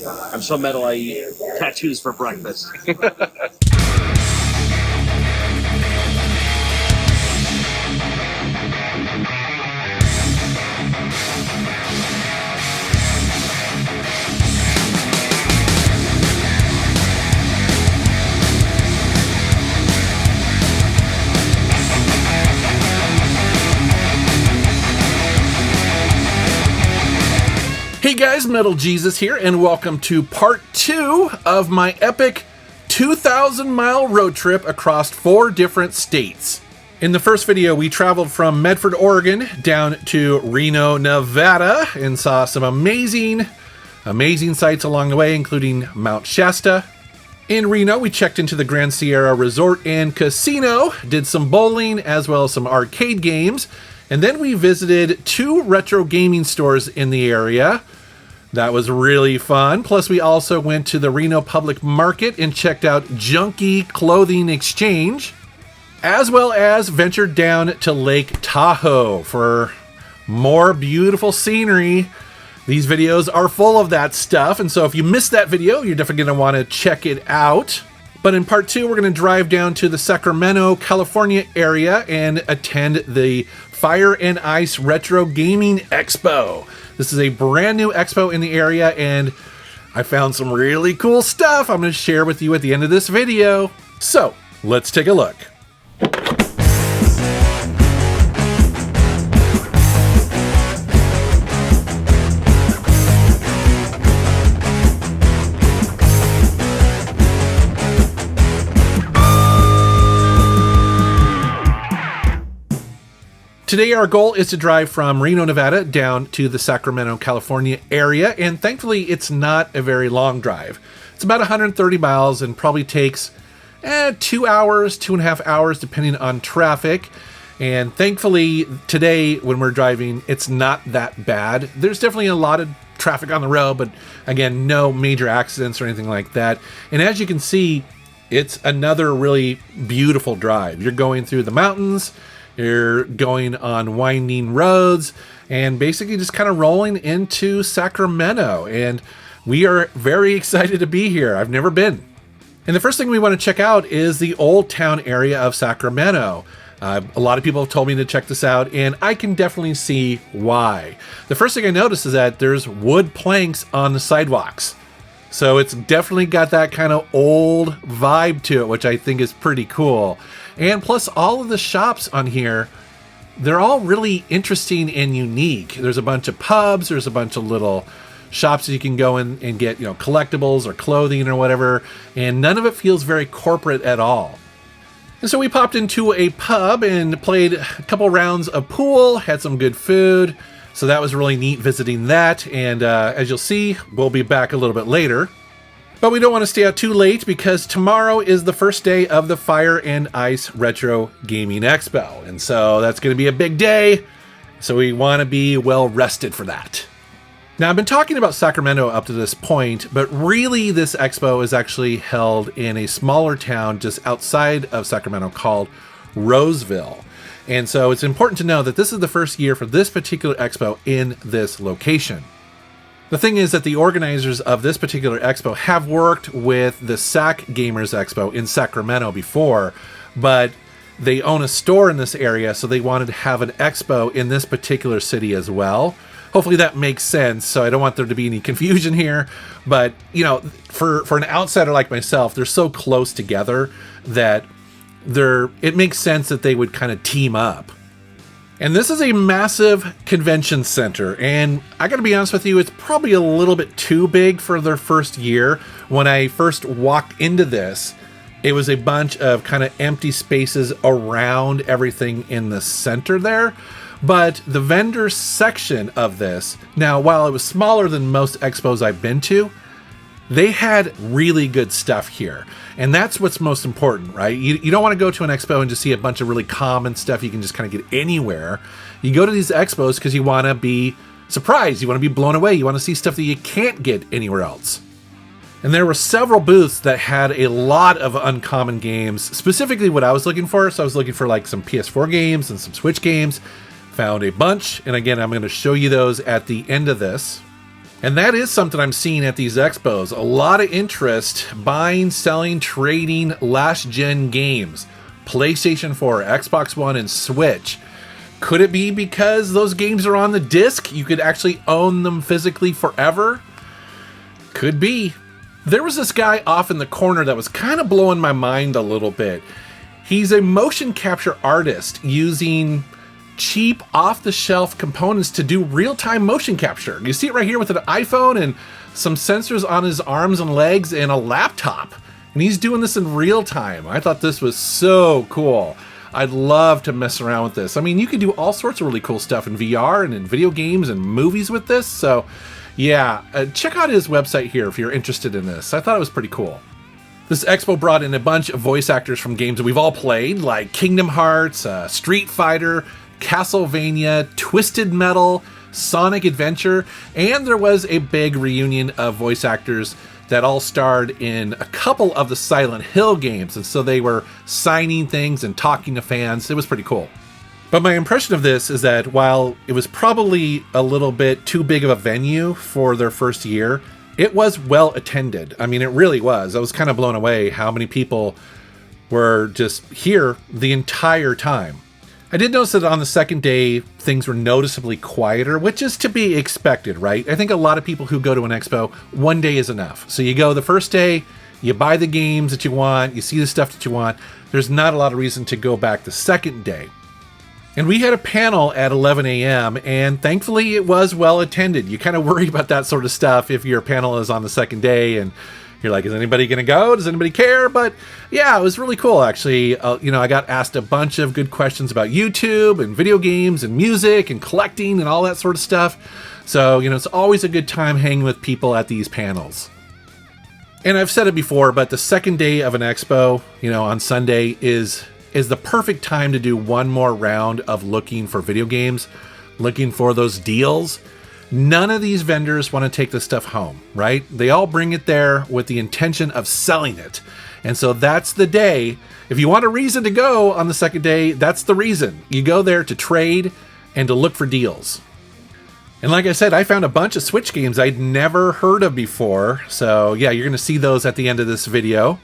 I'm so metal I eat tattoos for breakfast. Hey guys, Metal Jesus here, and welcome to part 2 of my epic 2,000-mile road trip across 4 different states. In the first video, we traveled from Medford, Oregon, down to Reno, Nevada, and saw some amazing sights along the way, including Mount Shasta. In Reno, we checked into the Grand Sierra Resort and Casino, did some bowling, as well as some arcade games, and then we visited 2 retro gaming stores in the area. That was really fun. Plus, we also went to the Reno Public Market and checked out Junkie Clothing Exchange, as well as ventured down to Lake Tahoe for more beautiful scenery. These videos are full of that stuff, and so if you missed that video, you're definitely going to want to check it out. But in part 2, we're going to drive down to the Sacramento, California area and attend the Fire and Ice Retro Gaming Expo. This is a brand new expo in the area, and I found some really cool stuff I'm going to share with you at the end of this video. So, let's take a look. Today our goal is to drive from Reno, Nevada down to the Sacramento, California area, and thankfully it's not a very long drive. It's about 130 miles and probably takes 2 hours, 2.5 hours depending on traffic. And thankfully today when we're driving, it's not that bad. There's definitely a lot of traffic on the road, but again, no major accidents or anything like that. And as you can see, it's another really beautiful drive. You're going through the mountains, you're going on winding roads, and basically just kind of rolling into Sacramento. And we are very excited to be here. I've never been. And the first thing we want to check out is the Old Town area of Sacramento. A lot of people have told me to check this out, and I can definitely see why. The first thing I noticed is that there's wood planks on the sidewalks. So it's definitely got that kind of old vibe to it, which I think is pretty cool. And plus all of the shops on here, they're all really interesting and unique. There's a bunch of pubs, there's a bunch of little shops that you can go in and get, collectibles or clothing or whatever, and none of it feels very corporate at all. And so we popped into a pub and played a couple rounds of pool, had some good food. So that was really neat visiting that, and as you'll see, we'll be back a little bit later. But we don't want to stay out too late because tomorrow is the first day of the Fire and Ice Retro Gaming Expo. And so that's going to be a big day, so we want to be well rested for that. Now, I've been talking about Sacramento up to this point, but really this expo is actually held in a smaller town just outside of Sacramento called Roseville. And so it's important to know that this is the first year for this particular expo in this location. The thing is that the organizers of this particular expo have worked with the Sac Gamers Expo in Sacramento before, but they own a store in this area, so they wanted to have an expo in this particular city as well. Hopefully that makes sense, so I don't want there to be any confusion here. But, for an outsider like myself, they're so close together that it makes sense that they would kind of team up. And this is a massive convention center, and I gotta be honest with you, it's probably a little bit too big for their first year. When I first walked into this, it was a bunch of kind of empty spaces around everything in the center there. But the vendor section of this, now while it was smaller than most expos I've been to, they had really good stuff here. And that's what's most important, right? You don't want to go to an expo and just see a bunch of really common stuff you can just kind of get anywhere. You go to these expos because you want to be surprised. You want to be blown away. You want to see stuff that you can't get anywhere else. And there were several booths that had a lot of uncommon games, specifically what I was looking for. So I was looking for like some PS4 games and some Switch games. Found a bunch. And again, I'm going to show you those at the end of this. And that is something I'm seeing at these expos. A lot of interest buying, selling, trading last-gen games. PlayStation 4, Xbox One, and Switch. Could it be because those games are on the disc? You could actually own them physically forever? Could be. There was this guy off in the corner that was kind of blowing my mind a little bit. He's a motion capture artist using cheap off-the-shelf components to do real-time motion capture. You see it right here with an iPhone and some sensors on his arms and legs and a laptop. And he's doing this in real time. I thought this was so cool. I'd love to mess around with this. I mean, you can do all sorts of really cool stuff in VR and in video games and movies with this. So yeah, check out his website here if you're interested in this. I thought it was pretty cool. This expo brought in a bunch of voice actors from games that we've all played, like Kingdom Hearts, Street Fighter, Castlevania, Twisted Metal, Sonic Adventure, and there was a big reunion of voice actors that all starred in a couple of the Silent Hill games, and so they were signing things and talking to fans. It was pretty cool. But my impression of this is that while it was probably a little bit too big of a venue for their first year, it was well attended. I mean, it really was. I was kind of blown away how many people were just here the entire time. I did notice that on the second day, things were noticeably quieter, which is to be expected, right? I think a lot of people who go to an expo, one day is enough. So you go the first day, you buy the games that you want, you see the stuff that you want. There's not a lot of reason to go back the second day. And we had a panel at 11 a.m., and thankfully it was well attended. You kind of worry about that sort of stuff if your panel is on the second day and you're like, is anybody going to go? Does anybody care? But yeah, it was really cool, actually. I got asked a bunch of good questions about YouTube and video games and music and collecting and all that sort of stuff. So, it's always a good time hanging with people at these panels. And I've said it before, but the second day of an expo, on Sunday is the perfect time to do one more round of looking for video games, looking for those deals. None of these vendors want to take this stuff home, right? They all bring it there with the intention of selling it. And so that's the day. If you want a reason to go on the second day, that's the reason. You go there to trade and to look for deals. And like I said, I found a bunch of Switch games I'd never heard of before. So yeah, you're going to see those at the end of this video.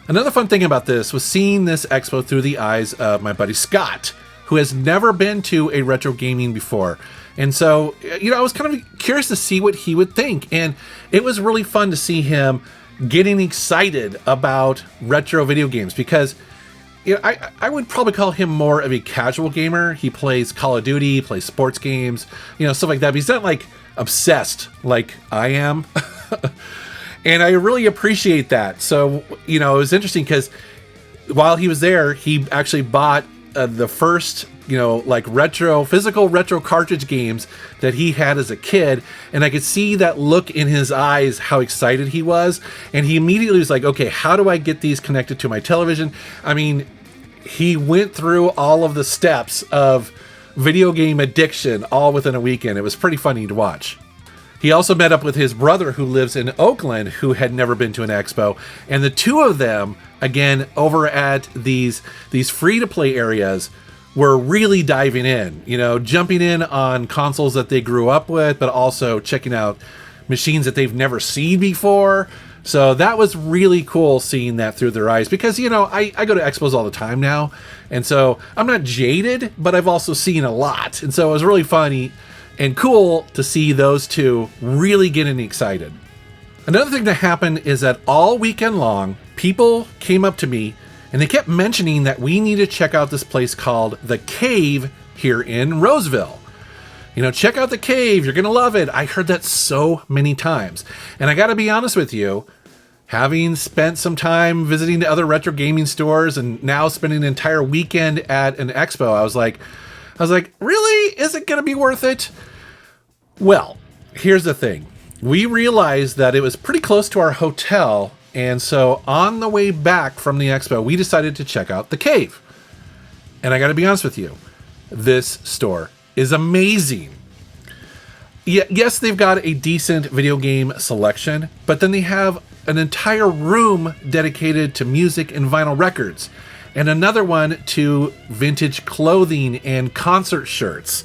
Another fun thing about this was seeing this expo through the eyes of my buddy Scott, who has never been to a retro gaming before. And so, I was kind of curious to see what he would think. And it was really fun to see him getting excited about retro video games because, I would probably call him more of a casual gamer. He plays Call of Duty, plays sports games, stuff like that. But he's not like obsessed like I am. And I really appreciate that. So, it was interesting because while he was there, he actually bought the first physical retro cartridge games that he had as a kid, and I could see that look in his eyes, how excited he was, and he immediately was like, okay, how do I get these connected to my television? I mean, he went through all of the steps of video game addiction all within a weekend. It was pretty funny to watch. He also met up with his brother who lives in Oakland, who had never been to an expo, and the two of them, again, over at these free-to-play areas, were really diving in, jumping in on consoles that they grew up with, but also checking out machines that they've never seen before. So that was really cool seeing that through their eyes because, I go to expos all the time now. And so I'm not jaded, but I've also seen a lot. And so it was really funny and cool to see those two really getting excited. Another thing that happened is that all weekend long, people came up to me and they kept mentioning that we need to check out this place called The Cave here in Roseville. Check out The Cave. You're going to love it. I heard that so many times. And I got to be honest with you, having spent some time visiting the other retro gaming stores and now spending an entire weekend at an expo, I was like, really? Is it going to be worth it? Well, here's the thing. We realized that it was pretty close to our hotel. And so on the way back from the expo, we decided to check out The Cave. And I got to be honest with you, this store is amazing. Yes, they've got a decent video game selection, but then they have an entire room dedicated to music and vinyl records, and another one to vintage clothing and concert shirts.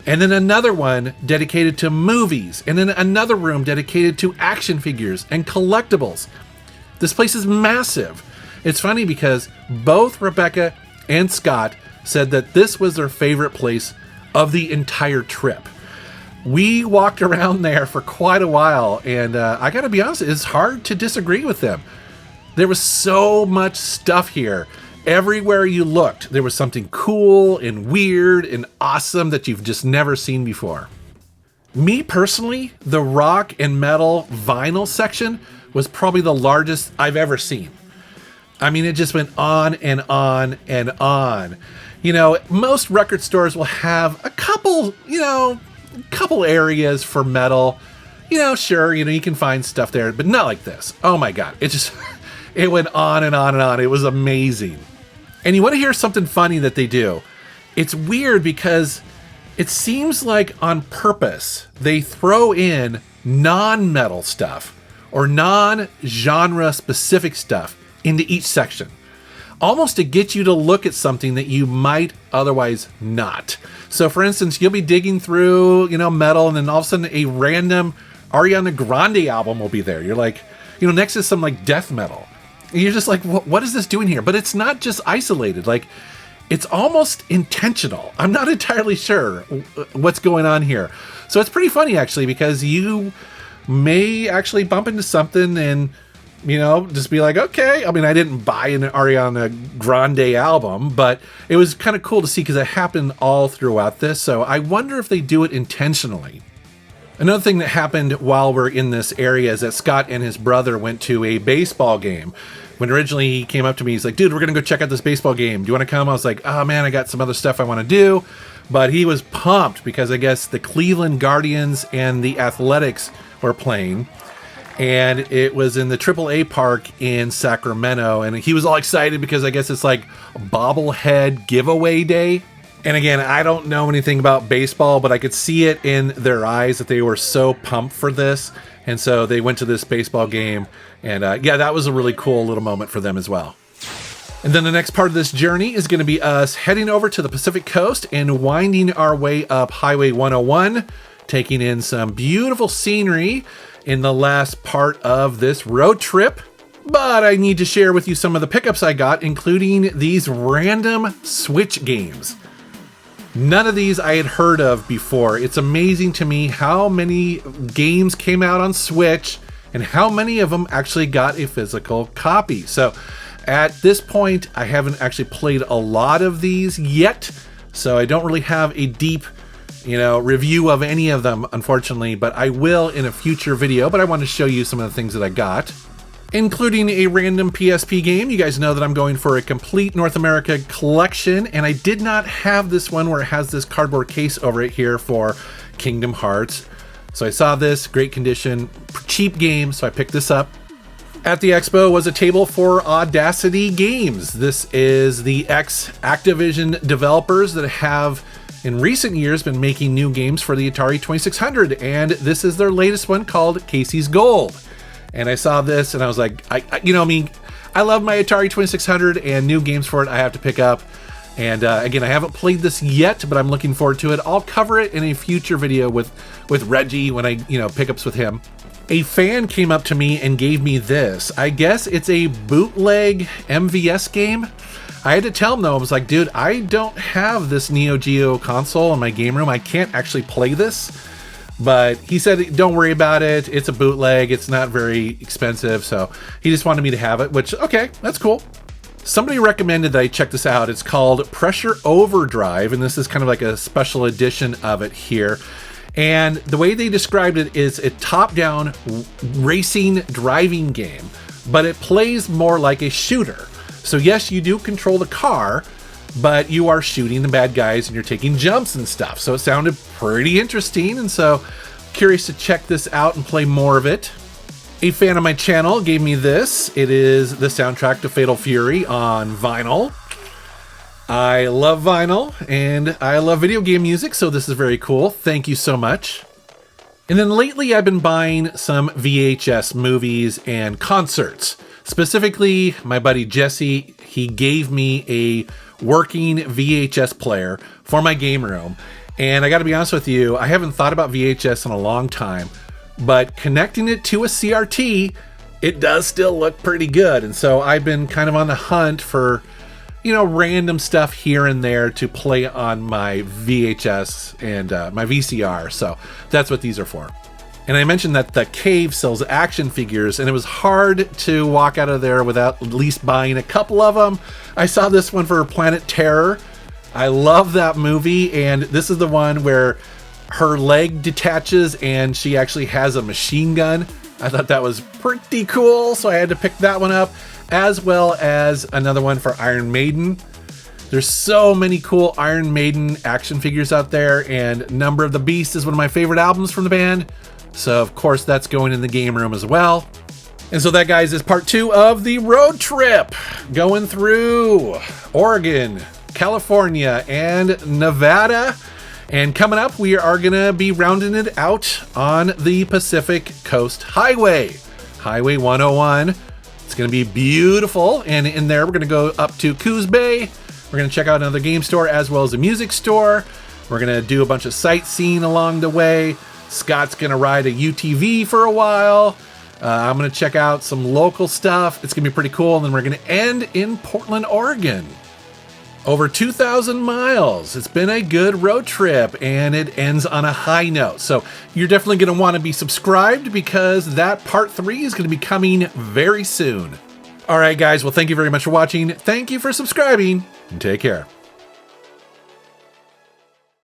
And then another one dedicated to movies. And then another room dedicated to action figures and collectibles. This place is massive. It's funny because both Rebecca and Scott said that this was their favorite place of the entire trip. We walked around there for quite a while, and I gotta be honest, it's hard to disagree with them. There was so much stuff here. Everywhere you looked, there was something cool and weird and awesome that you've just never seen before. Me personally, the rock and metal vinyl section was probably the largest I've ever seen. I mean, it just went on and on and on. You know, most record stores will have a couple areas for metal. You know, sure, you can find stuff there, but not like this. Oh my God, it went on and on and on. It was amazing. And you want to hear something funny that they do? It's weird because it seems like on purpose they throw in non-metal stuff or non-genre specific stuff into each section, almost to get you to look at something that you might otherwise not. So for instance, you'll be digging through, metal, and then all of a sudden a random Ariana Grande album will be there. You're like, next is some like death metal. And you're just like, what is this doing here? But it's not just isolated. Like, it's almost intentional. I'm not entirely sure what's going on here. So it's pretty funny actually, because you may actually bump into something and just be like, okay. I mean, I didn't buy an Ariana Grande album, but it was kind of cool to see because it happened all throughout this. So I wonder if they do it intentionally. Another thing that happened while we're in this area is that Scott and his brother went to a baseball game. When originally he came up to me, he's like, dude, we're going to go check out this baseball game. Do you want to come? I was like, oh man, I got some other stuff I want to do. But he was pumped because I guess the Cleveland Guardians and the Athletics were playing. And it was in the AAA park in Sacramento. And he was all excited because I guess it's like bobblehead giveaway day. And again, I don't know anything about baseball, but I could see it in their eyes that they were so pumped for this. And so they went to this baseball game. And yeah, that was a really cool little moment for them as well. And then the next part of this journey is going to be us heading over to the Pacific Coast and winding our way up Highway 101, taking in some beautiful scenery in the last part of this road trip. But I need to share with you some of the pickups I got, including these random Switch games. None of these I had heard of before. It's amazing to me how many games came out on Switch and how many of them actually got a physical copy. So at this point, I haven't actually played a lot of these yet, so I don't really have a deep, review of any of them, unfortunately, but I will in a future video. But I want to show you some of the things that I got, including a random PSP game. You guys know that I'm going for a complete North America collection, and I did not have this one where it has this cardboard case over it here for Kingdom Hearts. So I saw this, great condition, cheap game, so I picked this up. At the Expo was a table for Audacity Games. This is the ex-Activision developers that have, in recent years, been making new games for the Atari 2600, and this is their latest one called Casey's Gold. And I saw this, and I was like, I love my Atari 2600, and new games for it I have to pick up. And again, I haven't played this yet, but I'm looking forward to it. I'll cover it in a future video with Reggie when I, pickups with him. A fan came up to me and gave me this. I guess it's a bootleg MVS game. I had to tell him though, I was like, dude, I don't have this Neo Geo console in my game room. I can't actually play this. But he said, don't worry about it. It's a bootleg. It's not very expensive. So he just wanted me to have it, which, okay, that's cool. Somebody recommended that I check this out. It's called Pressure Overdrive, and this is kind of like a special edition of it here. And the way they described it is a top-down racing driving game, but it plays more like a shooter. So yes, you do control the car, but you are shooting the bad guys and you're taking jumps and stuff. So it sounded pretty interesting, and so curious to check this out and play more of it. A fan of my channel gave me this. It is the soundtrack to Fatal Fury on vinyl. I love vinyl and I love video game music, so this is very cool. Thank you so much. And then lately I've been buying some VHS movies and concerts. Specifically, my buddy Jesse, he gave me a working VHS player for my game room. And I got to be honest with you, I haven't thought about VHS in a long time, but connecting it to a CRT, it does still look pretty good. And so I've been kind of on the hunt for, you know, random stuff here and there to play on my VHS and my VCR. So that's what these are for. And I mentioned that the Cave sells action figures, and it was hard to walk out of there without at least buying a couple of them. I saw this one for Planet Terror. I love that movie, and this is the one where her leg detaches and she actually has a machine gun. I thought that was pretty cool, so I had to pick that one up, as well as another one for Iron Maiden. There's so many cool Iron Maiden action figures out there, and Number of the Beast is one of my favorite albums from the band. So, of course, that's going in the game room as well. And so that, guys, is part 2 of the road trip going through Oregon, California, and Nevada. And coming up, we are going to be rounding it out on the Pacific Coast Highway, Highway 101. It's going to be beautiful. And in there, we're going to go up to Coos Bay. We're going to check out another game store as well as a music store. We're going to do a bunch of sightseeing along the way. Scott's going to ride a UTV for a while. I'm going to check out some local stuff. It's going to be pretty cool. And then we're going to end in Portland, Oregon. Over 2,000 miles. It's been a good road trip, and it ends on a high note. So you're definitely going to want to be subscribed, because that part 3 is going to be coming very soon. All right, guys. Well, thank you very much for watching. Thank you for subscribing, and take care.